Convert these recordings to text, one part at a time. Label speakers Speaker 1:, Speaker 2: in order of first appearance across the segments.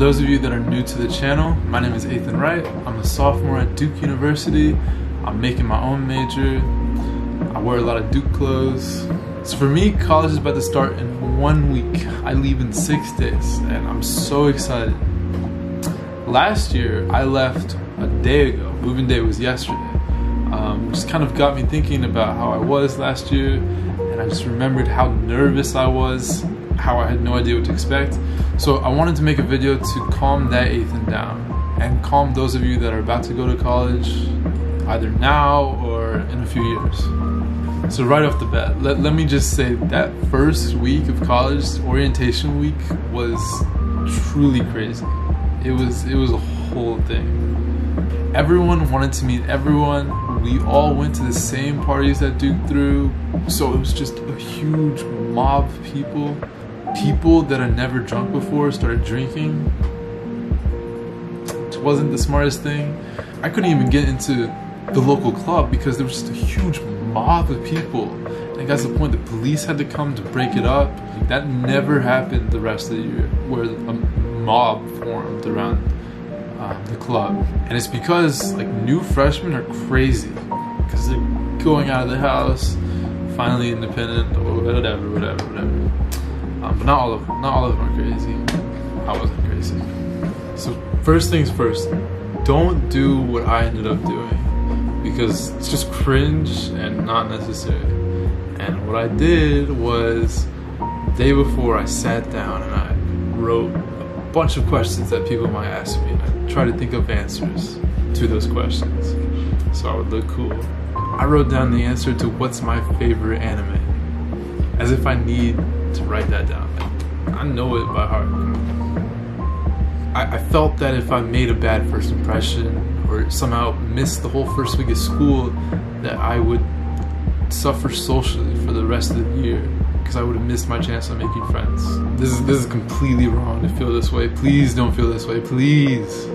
Speaker 1: those of you that are new to the channel, my name is Ethan Wright. I'm a sophomore at Duke University. I'm making my own major. I wear a lot of Duke clothes. So for me, college is about to start in 1 week. I leave in 6 days and I'm so excited. Last year, I left a day ago. Moving day was yesterday. Which kind of got me thinking about how I was last year, and I just remembered how nervous I was, how I had no idea what to expect. So I wanted to make a video to calm that Ethan down and calm those of you that are about to go to college either now or in a few years. So right off the bat, let me just say that first week of college, orientation week, was truly crazy. It was a whole thing. Everyone wanted to meet everyone. We all went to the same parties that Duke threw, so it was just a huge mob of people. People that had never drunk before started drinking, which wasn't the smartest thing. I couldn't even get into the local club because there was just a huge mob of people. And it got to the point the police had to come to break it up. That never happened the rest of the year, where a mob formed around the club. And it's because like new freshmen are crazy because they're going out of the house, finally independent, or whatever. But not all of them are crazy. I wasn't crazy. So first things first, don't do what I ended up doing because it's just cringe and not necessary. And what I did was, the day before, I sat down and I wrote a bunch of questions that people might ask me. I tried to think of answers to those questions so I would look cool. I wrote down the answer to what's my favorite anime, as if I need to write that down. I know it by heart. I felt that if I made a bad first impression or somehow missed the whole first week of school, that I would suffer socially for the rest of the year because I would have missed my chance on making friends. This is completely wrong to feel this way. Please don't feel this way. Please.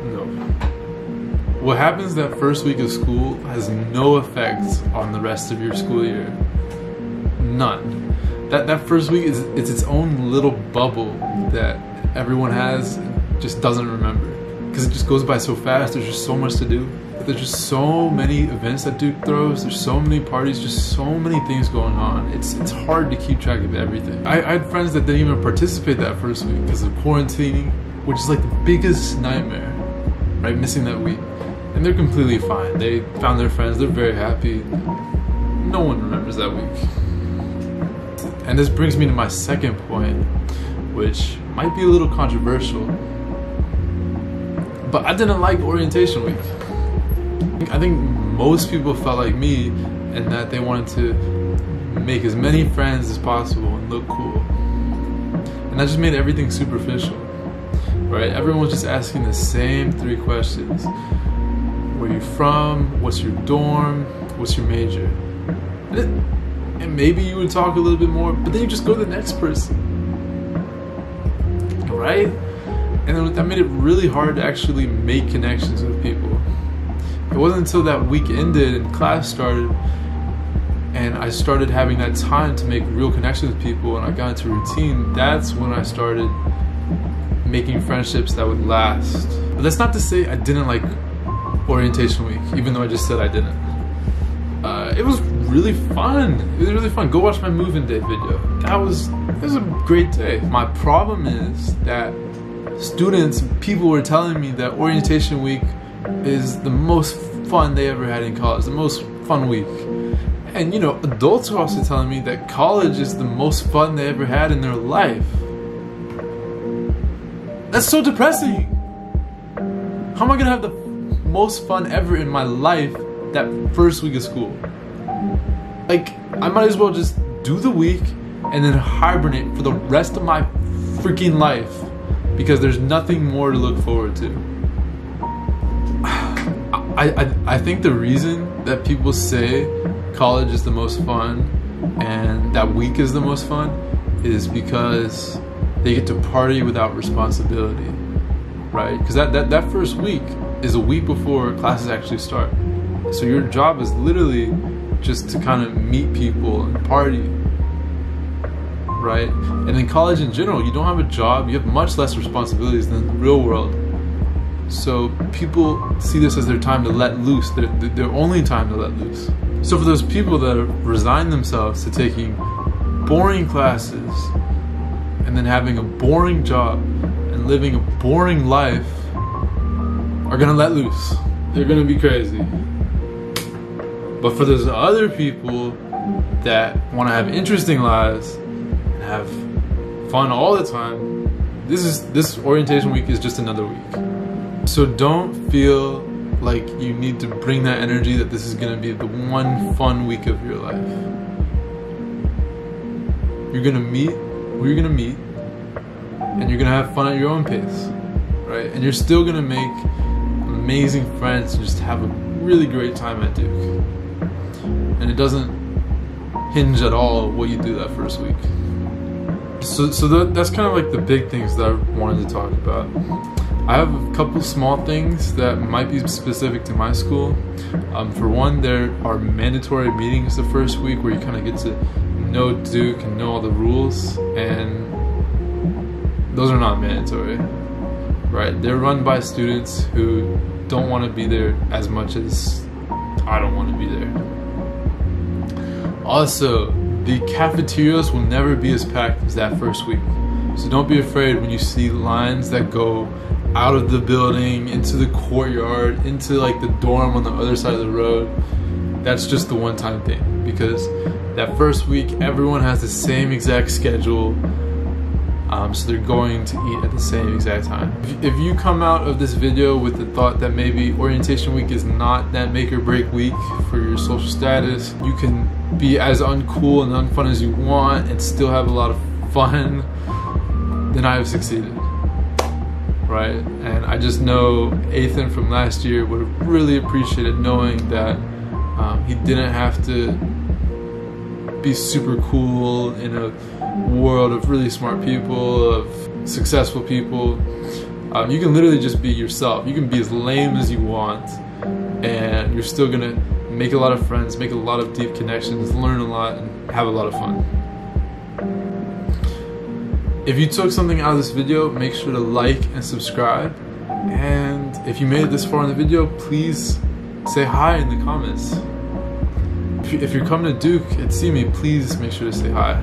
Speaker 1: No. What happens that first week of school has no effect on the rest of your school year. None. That first week it's its own little bubble that everyone has, just doesn't remember. Because it just goes by so fast, there's just so much to do. There's just so many events that Duke throws, there's so many parties, just so many things going on. It's hard to keep track of everything. I had friends that didn't even participate that first week because of quarantining, which is like the biggest nightmare, right? Missing that week. And they're completely fine. They found their friends, they're very happy. No one remembers that week. And this brings me to my second point, which might be a little controversial, but I didn't like orientation week. I think most people felt like me and that they wanted to make as many friends as possible and look cool. And that just made everything superficial, right? Everyone was just asking the same 3 questions. Where you from? What's your dorm? What's your major? And maybe you would talk a little bit more, but then you just go to the next person, right? And then that made it really hard to actually make connections with people. It wasn't until that week ended and class started and I started having that time to make real connections with people and I got into routine, that's when I started making friendships that would last. But that's not to say I didn't like orientation week, even though I just said I didn't. It was really fun. It was really fun. Go watch my moving day video. It was a great day. My problem is that students, people were telling me that orientation week is the most fun they ever had in college, the most fun week. And you know, adults are also telling me that college is the most fun they ever had in their life. That's so depressing. How am I gonna have the most fun ever in my life that first week of school? Like, I might as well just do the week and then hibernate for the rest of my freaking life because there's nothing more to look forward to. I think the reason that people say college is the most fun and that week is the most fun is because they get to party without responsibility, right? Because that first week is a week before classes actually start. So your job is literally just to kind of meet people and party. right? And in college in general, you don't have a job, you have much less responsibilities than the real world. So people see this as their time to let loose, their only time to let loose. So for those people that have resigned themselves to taking boring classes and then having a boring job and living a boring life are gonna let loose. They're gonna be crazy. But for those other people that wanna have interesting lives and have fun all the time, this orientation week is just another week. So don't feel like you need to bring that energy that this is gonna be the one fun week of your life. You're gonna meet who you're gonna meet, and you're gonna have fun at your own pace, right? And you're still gonna make amazing friends and just have a really great time at Duke. And it doesn't hinge at all what you do that first week. So that's kind of like the big things that I wanted to talk about. I have a couple small things that might be specific to my school. For one, there are mandatory meetings the first week where you kind of get to know Duke and know all the rules, and those are not mandatory, right? They're run by students who don't want to be there as much as I don't want to be there. Also, the cafeterias will never be as packed as that first week. So don't be afraid when you see lines that go out of the building, into the courtyard, into like the dorm on the other side of the road. That's just the one-time thing, because that first week everyone has the same exact schedule, so they're going to eat at the same exact time. If you come out of this video with the thought that maybe orientation week is not that make or break week for your social status, you can be as uncool and unfun as you want and still have a lot of fun, then I have succeeded. Right? And I just know Ethan from last year would have really appreciated knowing that he didn't have to be super cool in a world of really smart people, of successful people. You can literally just be yourself. You can be as lame as you want, and you're still gonna make a lot of friends, make a lot of deep connections, learn a lot, and have a lot of fun. If you took something out of this video, make sure to like and subscribe. And if you made it this far in the video, please say hi in the comments. If you're coming to Duke and see me, please make sure to say hi.